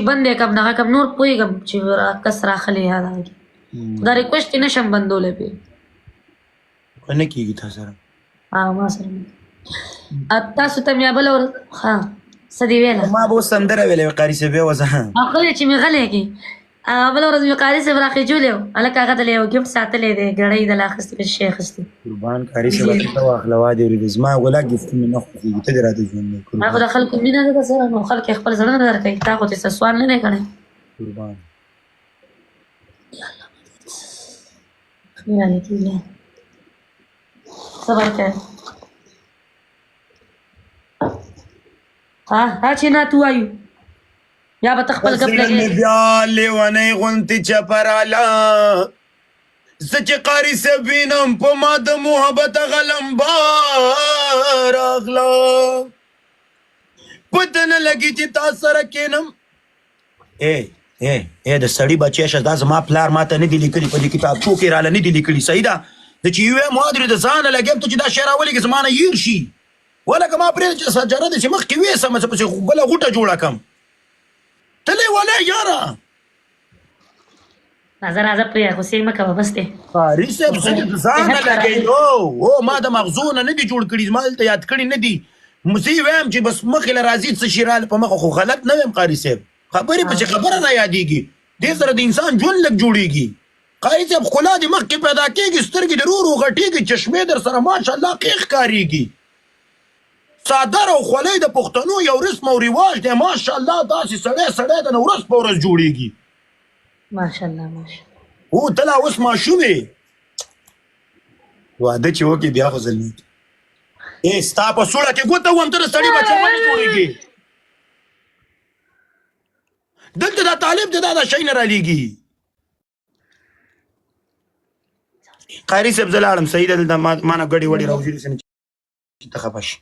بندې کم دغه کم نور پوهېږم چې کس راخلې یا دغه کې دا ریکویسټ یې نشم بندولی پې نه کېږي تا سره ما سره تاسو ته مې بله ورځ ښه څه دې ویله ما به اوس سندره ویلې وې قاري صاحب بیا وځه غلی چې مې غلی کړي بله ورځ مې قاري صاحب راخېجولی و هلک هغه ته یو ګفټ ساتلی دی ګړۍ دله اخېستې که شی اخېستې قربان قاري صاحب ته واخله وادې ورېدې زما غلا ګفټ مې نه خوښېږي ته دې راته ژوند دی هغه خو د خلکو مینه ده سره نو خلک یې خپل زړه نه درکوي تا خو ته څه سوال نه دی کړی قربان صبر کوه ها چې نه تو وایو یا به ته خپل ګپ لګې بیا لیونۍ غوندې چپراله زه چې قاري صاحب وینم په ما د محبت غلمبه راغله پته نه لګي چې تا سره کینم د سړي بچی شه دا زما پلار ما ته نه دي لیکلي په دې کتابچو کې راله نه دي لیکلي صحیح ده زه چې یوې مادرې د ځانه لګیم ته چې دا شی راولېږي زما نه هېر شي ولکه ما پرېږده چې سجاره ده چې مخکې ویسمه څه پسې بله غوټه جوړه کړم ته لیونی یاره راځه راځه پرېږده غوسې مه کوه بس دی قاري صاحب زه د ځانه لګی ما د مغزو نه دي جوړ کړي ما دلته یاد کړي نه دي زه یې وایم چې بس مخې له راځي څه شي راله په مخه خو غلط نه ویم قاري صاحب خبرې پسې خبره را یادېږي دې سره د انسان ژوند لږ جوړېږي قاري صاحب ښکلا دې مخکې پیدا کېږي سترګې دې رو رو غټېږي چشمې در سره ماشاءالله قیښ ښکارېږي څادر او خولۍ د پښتنو یو رسم او رواج دی ماشاءالله داسې سړی سړی د نه ورځ په ورځ جوړېږي ماشاءالله ماشاءالله هو ته لا اوس ماشوم یې واده چې وکړې بیا خو ځلېږي ستا په سوړه کې ګوته وم ته د سړي بچی ولې جوړېږي دلته دا طالب دی دا شی نه رالیږي قاري صاحب زه لاړم صحیح ده دلته ما نه ګډې وډې راوځېدې سه چې ته خفه شي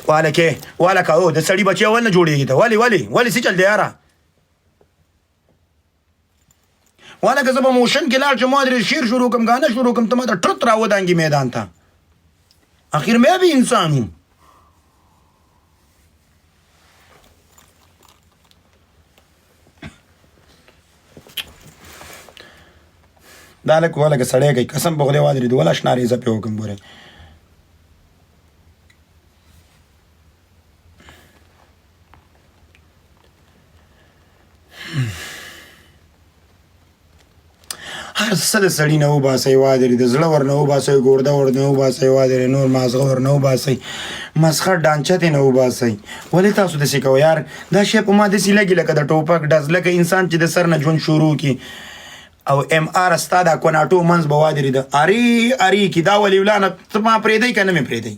والکه او د سړي بچی ول نه جوړېږي ته ولې څه چل دی یاره والکه زه به موشن کې لاړ چې ما درې شعر شروع کړم ګانه شروع کړم ته ما ته ټرت راودانګي میدان ته آخر میں بھی انسان ہوں دا لکه ولکه سړی کوي قسم په خدای وادرېد ولا شنارې زه پې وکړم ګورئ هر څه د سړي نه وباسئ وادرې د زړه ور نه وباسئ ګورده ور نه وباسئ وادرې نور مازغه ور نه وباسئ مسخه ډانچه ترې نه وباسئ ولې تاسو داسې کوئ یار دا شی په ما داسې لګي لکه د ټوپک ډز لکه انسان چې د سر نه ژوند شروع کړي او ام آر ستا دا کوناټو منځ به وادرې د اري کې دا ولې ولانه ته ما پرېږدئ که نه مې پرېږدئ